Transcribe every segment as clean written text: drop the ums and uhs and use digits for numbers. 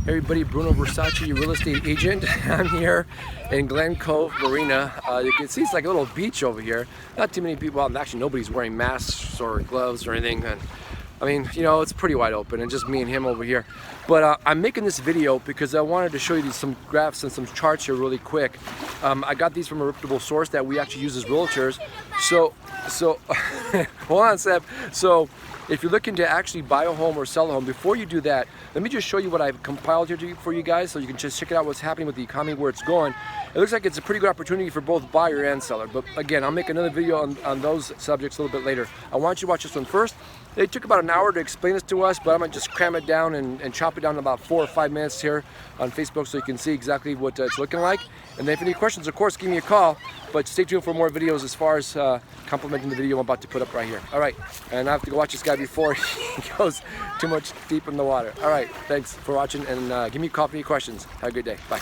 Hey everybody, Bruno Versace, your real estate agent. I'm here in Glen Cove Marina. You can see it's like a little beach over here. Not too many people, well, actually nobody's wearing masks or gloves or anything. And I mean, you know, it's pretty wide open and just me and him over here. But I'm making this video because I wanted to show you some graphs and some charts here really quick. I got these from a reputable source that we actually use as realtors. So hold on, Seb. So if you're looking to actually buy a home or sell a home, before you do that, let me just show you what I've compiled here for you guys so you can just check it out what's happening with the economy, where it's going. It looks like it's a pretty good opportunity for both buyer and seller. But again, I'll make another video on those subjects a little bit later. I want you to watch this one first. It took about an hour to explain this to us, but I'm gonna just cram it down and chop it down in about 4 or 5 minutes here on Facebook so you can see exactly what it's looking like. And then if any questions, of course, give me a call. But stay tuned for more videos as far as complimenting the video I'm about to put up right here. All right, and I have to go watch this guy before he goes too much deep in the water. All right, thanks for watching, and give me a call for any questions. Have a good day. Bye.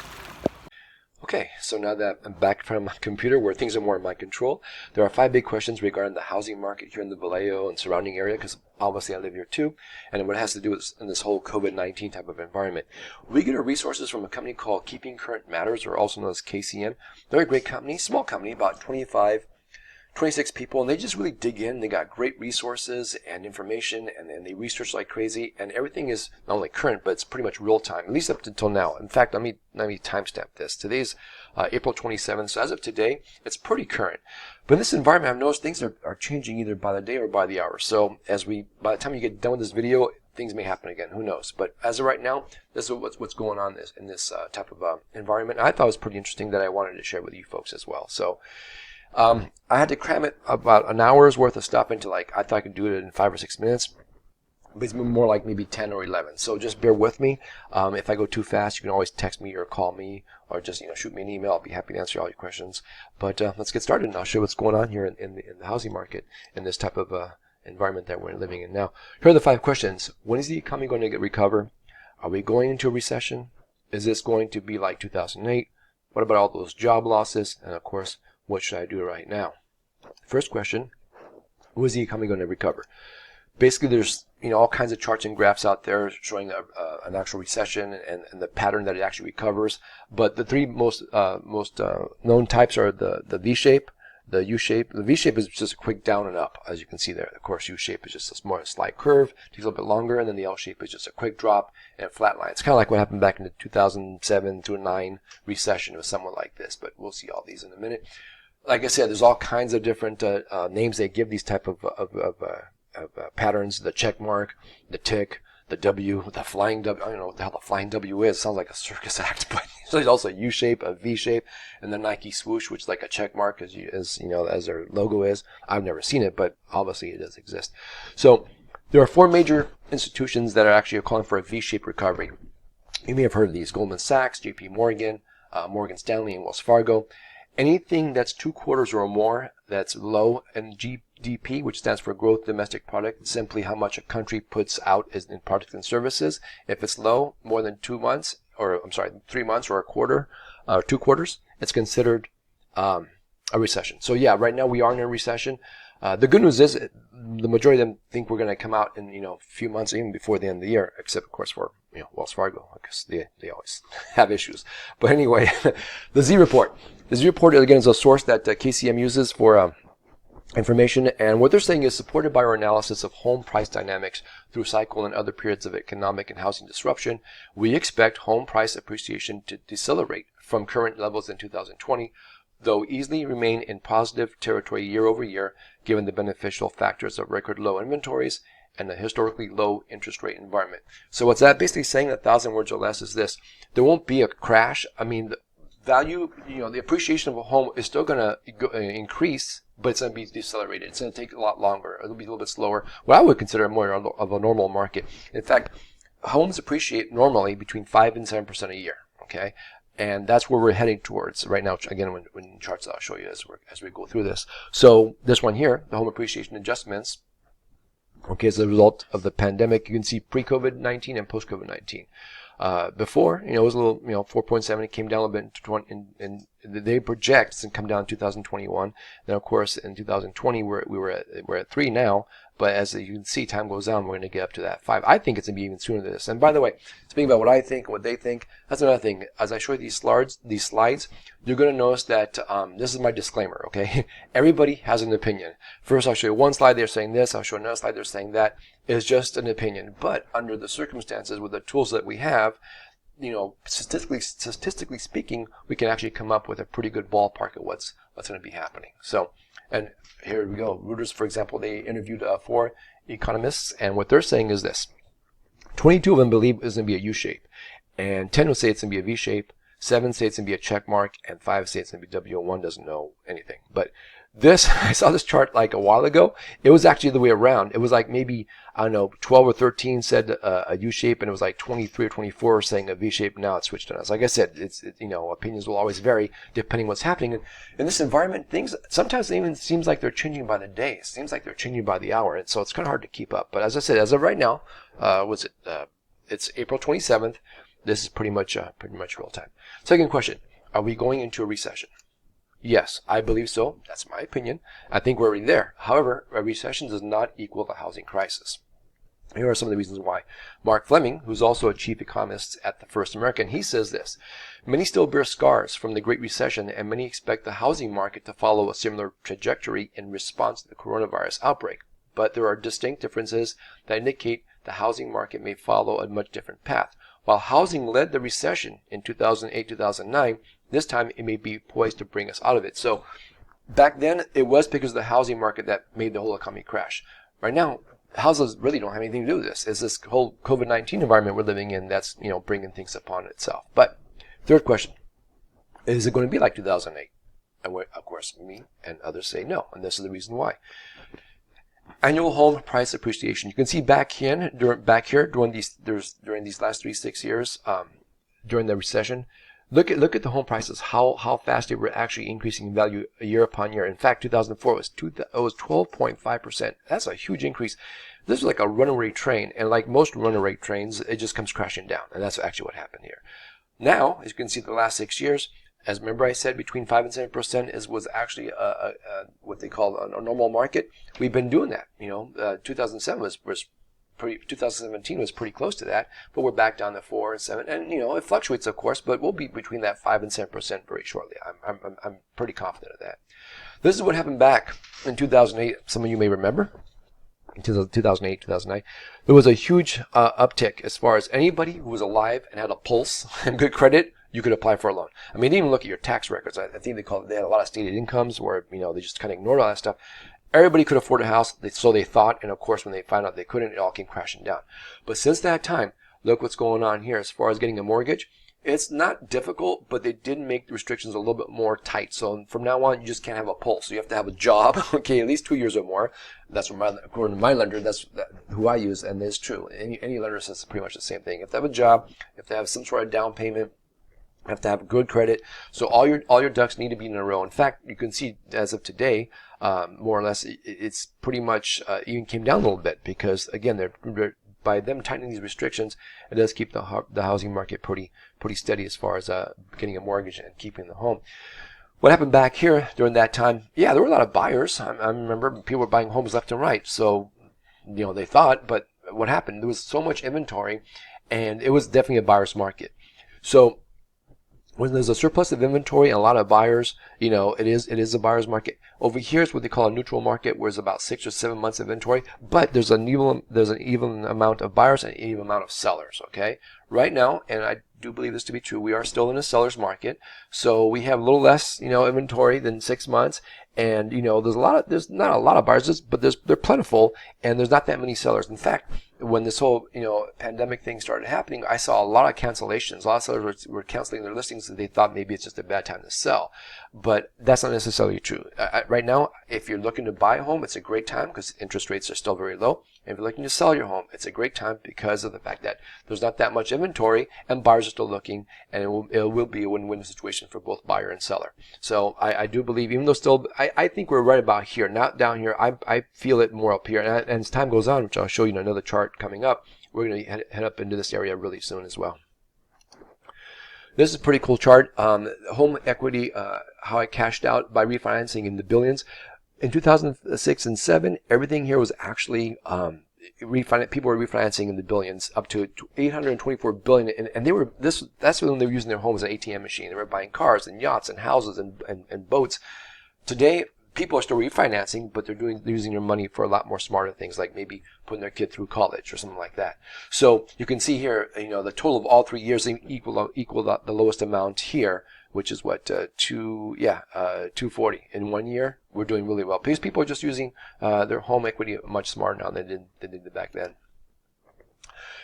Okay, so now that I'm back from my computer where things are more in my control, there are 5 big questions regarding the housing market here in the Vallejo and surrounding area, because obviously I live here too, and what it has to do with in this whole COVID-19 type of environment. We get our resources from a company called Keeping Current Matters, or also known as KCM. They're a great company, small company, about 26 people, and they just really dig in. They got great resources and information, and they research like crazy, and everything is not only current, but it's pretty much real time, at least up until now. In fact, let me timestamp this. Today's April 27th, so as of today, it's pretty current. But in this environment, I've noticed things are changing either by the day or by the hour. So by the time you get done with this video, things may happen again. Who knows? But as of right now, this is what's going on in this type of environment. I thought it was pretty interesting that I wanted to share with you folks as well. So I had to cram it about an hour's worth of stuff into, like, I thought I could do it in 5 or 6 minutes, but it's more like maybe 10 or 11. So just bear with me. If I go too fast, you can always text me or call me, or just shoot me an email. I'll be happy to answer all your questions. But let's get started, and I'll show you what's going on here in the housing market in this type of environment that we're living in now. Here are the 5 questions. When is the economy going to recover? Are we going into a recession? Is this going to be like 2008? What about all those job losses? And of course, what should I do right now? First question, when is the economy going to recover? Basically, there's all kinds of charts and graphs out there showing an actual recession and the pattern that it actually recovers. But the 3 most known types are the V-shape, the U-shape. The V-shape is just a quick down and up, as you can see there. Of course, U-shape is just a more slight curve, takes a little bit longer, and then the L-shape is just a quick drop and a flat line. It's kind of like what happened back in the 2007 to 9 recession. It was somewhat like this, but we'll see all these in a minute. Like I said, there's all kinds of different names they give these type of patterns. The check mark, the tick, the W, the flying W. I don't know what the hell the flying W is. It sounds like a circus act, but there's also a U shape, a V shape, and the Nike swoosh, which is like a check mark, as their logo is. I've never seen it, but obviously it does exist. So there are 4 major institutions that are actually calling for a V-shaped recovery. You may have heard of these: Goldman Sachs, J.P. Morgan, Morgan Stanley, and Wells Fargo. Anything that's 2 quarters or more that's low in GDP, which stands for Gross Domestic Product, simply how much a country puts out in products and services. If it's low, more than 3 months or a quarter, or 2 quarters, it's considered a recession. So yeah, right now we are in a recession. The good news is the majority of them think we're going to come out in a few months, even before the end of the year, except of course for Wells Fargo, because they always have issues. But anyway, the Z report. The Z report again is a source that KCM uses for information, and what they're saying is, supported by our analysis of home price dynamics through cycle and other periods of economic and housing disruption, we expect home price appreciation to decelerate from current levels in 2020, though easily remain in positive territory year over year, given the beneficial factors of record low inventories and a historically low interest rate environment. So what's that basically saying, 1,000 words or less, is this: there won't be a crash. I mean, the value, the appreciation of a home is still going to increase, but it's going to be decelerated. It's going to take a lot longer. It'll be a little bit slower. What I would consider more of a normal market. In fact, homes appreciate normally between 5 and 7% a year. Okay. And that's where we're heading towards right now. Again, when charts I'll show you as we go through this. So this one here, the home appreciation adjustments, okay, as a result of the pandemic, you can see pre-COVID-19 and post-COVID-19. Before, it was a little, 4.7. It came down a little bit and they project it's going to come down in 2021. Then, of course, in 2020, we're at 3 now. But as you can see, time goes on, we're going to get up to that 5. I think it's going to be even sooner than this. And by the way, speaking about what I think, what they think, that's another thing. As I show you these slides, you're going to notice that this is my disclaimer, okay? Everybody has an opinion. First, I'll show you one slide, they're saying this. I'll show another slide, they're saying that. It's just an opinion. But under the circumstances, with the tools that we have, you know, statistically speaking, we can actually come up with a pretty good ballpark of what's going to be happening. So, and here we go. Reuters, for example, they interviewed 4 economists, and what they're saying is this: 22 of them believe it's going to be a U-shape, and 10 will say it's going to be a V-shape, 7 say it's going to be a check mark, and 5 say it's going to be W. 1 doesn't know anything. But this, I saw this chart like a while ago. It was actually the way around. It was like maybe, I don't know, 12 or 13 said a U-shape, and it was like 23 or 24 saying a V-shape. Now it's switched on us. Like I said, you know, opinions will always vary depending what's happening. And in this environment, things sometimes it even seems like they're changing by the day. It seems like they're changing by the hour, and so it's kind of hard to keep up. But as I said, as of right now, it's April 27th. This is pretty much real time. Second question: are we going into a recession? Yes, I believe so. That's my opinion. I think we're already there. However, a recession does not equal a housing crisis. Here are some of the reasons why. Mark Fleming, who's also a chief economist at the First American, he says this: many still bear scars from the Great Recession, and many expect the housing market to follow a similar trajectory in response to the coronavirus outbreak. But there are distinct differences that indicate the housing market may follow a much different path. While housing led the recession in 2008-2009, this time it may be poised to bring us out of it. So back then, it was because of the housing market that made the whole economy crash. Right now, houses really don't have anything to do with this. It's this whole COVID-19 environment we're living in that's, you know, bringing things upon itself. But third question: is it going to be like 2008? And of course, me and others say no, and this is the reason why. Annual home price appreciation. You can see back here during these last 6 years, during the recession. Look at the home prices, how fast they were actually increasing in value year upon year. In fact, 2004 was 12.5%. That's a huge increase. This was like a runaway train, and like most runaway trains, it just comes crashing down, and that's actually what happened here. Now, as you can see, the last 6 years, as remember I said, between 5 and 7% was actually what they call a normal market. We've been doing that. You know, 2017 was pretty close to that, but we're back down to 4 and 7, and you know it fluctuates, of course, but we'll be between that 5 and 7% very shortly. I'm pretty confident of that. This is what happened back in 2008. Some of you may remember. In 2008, 2009, there was a huge uptick as far as anybody who was alive and had a pulse and good credit, you could apply for a loan. I mean, they even look at your tax records. I think they had a lot of stated incomes where, you know, they just kind of ignored all that stuff. Everybody could afford a house, so they thought, and of course when they found out they couldn't, it all came crashing down. But since that time, look what's going on here as far as getting a mortgage. It's not difficult, but they did make the restrictions a little bit more tight. So from now on, you just can't have a pulse. So you have to have a job, okay, at least 2 years or more. That's what according to my lender, that's who I use, and it's true. Any lender says pretty much the same thing. You have to have a job, you have to have some sort of down payment, you have to have good credit. So all your ducks need to be in a row. In fact, you can see as of today, more or less, it's pretty much even came down a little bit because again, they're by them tightening these restrictions, it does keep the housing market pretty steady as far as getting a mortgage and keeping the home. What happened back here during that time? Yeah, there were a lot of buyers. I remember people were buying homes left and right. So, you know, they thought, but what happened? There was so much inventory, and it was definitely a buyer's market. So when there's a surplus of inventory and a lot of buyers, you know, it is a buyer's market. Over here is what they call a neutral market, where it's about 6 or 7 months of inventory, but there's an even amount of buyers and an even amount of sellers. Okay, right now, and I do believe this to be true, we are still in a seller's market, so we have a little less, you know, inventory than 6 months, and you know, there's not a lot of buyers, but they're plentiful, and there's not that many sellers. In fact, when this whole, you know, pandemic thing started happening, I saw a lot of cancellations. A lot of sellers were canceling their listings because they thought maybe it's just a bad time to sell. But that's not necessarily true. Right now, if you're looking to buy a home, it's a great time because interest rates are still very low. And if you're looking to sell your home, it's a great time because of the fact that there's not that much inventory and buyers are still looking, and it will be a win-win situation for both buyer and seller. So I do believe, even though still, I think we're right about here, not down here. I feel it more up here. And as time goes on, which I'll show you in another chart coming up, we're going to head up into this area really soon as well. This is a pretty cool chart. Home equity, how I cashed out by refinancing in the billions. in 2006 and 7, everything here was actually people were refinancing in the billions, up to 824 billion, and they were that's when they were using their homes as an ATM machine. They were buying cars and yachts and houses and boats. Today, people are still refinancing, but they're using their money for a lot more smarter things, like maybe putting their kid through college or something like that. So you can see here, the total of all 3 years equal the lowest amount here, which is what 240 in 1 year. We're doing really well because people are just using their home equity much smarter now than they did back then.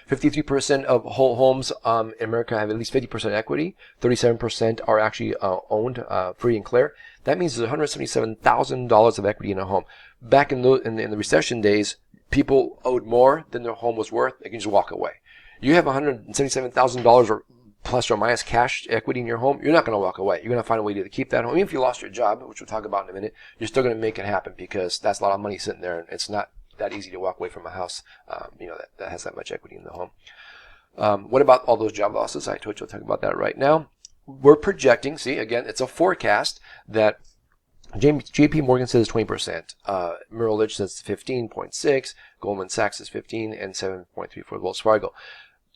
53% of whole homes in America have at least 50% equity. 37% are actually owned free and clear. That means there's $177,000 of equity in a home. Back in the recession days, people owed more than their home was worth. They can just walk away. You have $177,000 or plus or minus cash equity in your home, you're not going to walk away. You're going to find a way to keep that home. Even if you lost your job, which we'll talk about in a minute, you're still going to make it happen because that's a lot of money sitting there, and it's not that easy to walk away from a house that has that much equity in the home. What about all those job losses? I told you I'll talk about that right now. We're projecting, see, again, it's a forecast that JP Morgan says 20%. Merrill Lynch says 15.6. Goldman Sachs is 15 and 7.3 for Wells Fargo.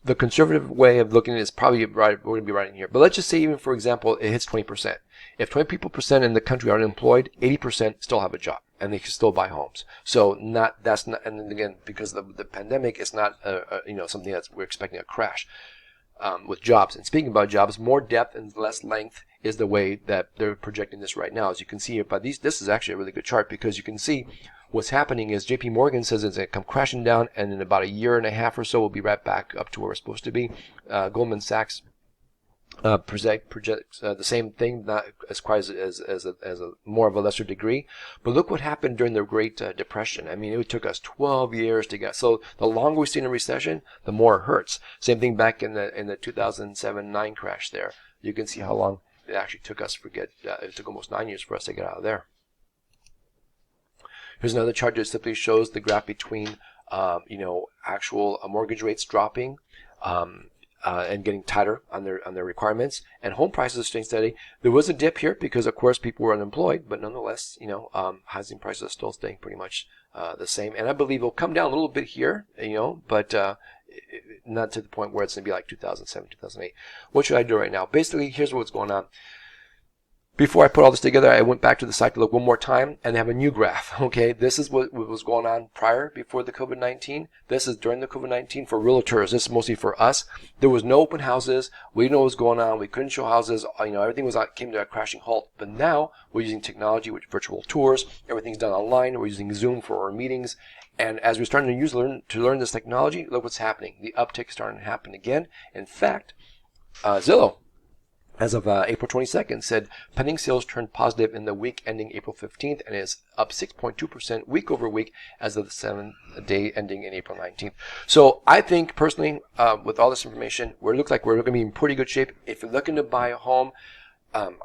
The conservative way of looking at it is probably right. We're going to be right in here. But let's just say, even for example, it hits 20%. If 20% in the country are unemployed, 80% still have a job and they can still buy homes. So that's not. And again, because of the pandemic, it's not something that we're expecting a crash with jobs. And speaking about jobs, more depth and less length is the way that they're projecting this right now. As you can see here, but this is actually a really good chart because you can see what's happening is JP Morgan says it's going to come crashing down, and in about a year and a half or so, we'll be right back up to where we're supposed to be. Goldman Sachs projects the same thing, not as quite as a more of a lesser degree. But look what happened during the Great Depression. I mean, it took us 12 years to get. So the longer we stay in a recession, the more it hurts. Same thing back in the 2007-9 crash. There, you can see how long it actually took us to get. It took almost 9 years for us to get out of there. Here's another chart that simply shows the graph between, actual mortgage rates dropping and getting tighter on their requirements, and home prices staying steady. There was a dip here because, of course, people were unemployed, but nonetheless, housing prices are still staying pretty much the same. And I believe it'll come down a little bit here, but not to the point where it's going to be like 2007, 2008. What should I do right now? Basically, here's what's going on. Before I put all this together, I went back to the site to look one more time and have a new graph. Okay, this is what was going on before the COVID-19. This is during the COVID-19 for realtors. This is mostly for us. There was no open houses. We didn't know what was going on. We couldn't show houses. Everything came to a crashing halt. But now we're using technology with virtual tours. Everything's done online. We're using Zoom for our meetings. And as we're starting to learn this technology, look what's happening. The uptick is starting to happen again. In fact, Zillow, as of April 22nd, said pending sales turned positive in the week ending April 15th and is up 6.2% week over week as of the 7th day ending in April 19th. So I think personally, with all this information, we look like we're going to be in pretty good shape. If you're looking to buy a home,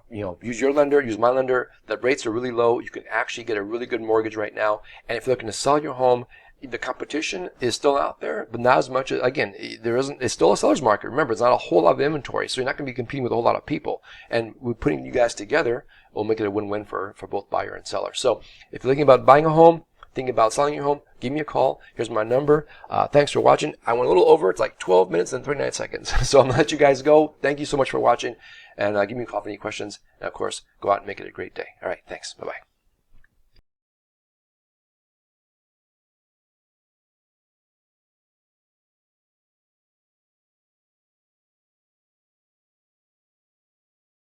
use your lender, use my lender. The rates are really low. You can actually get a really good mortgage right now. And if you're looking to sell your home, the competition is still out there, but not as much. Again, it's still a seller's market. Remember, it's not a whole lot of inventory, so you're not going to be competing with a whole lot of people. And we're putting you guys together, we'll make it a win-win for both buyer and seller. So if you're thinking about buying a home, thinking about selling your home, give me a call. Here's my number. Thanks for watching. I went a little over. It's like 12 minutes and 39 seconds. So I'm going to let you guys go. Thank you so much for watching. And give me a call for any questions. And, of course, go out and make it a great day. All right. Thanks. Bye-bye.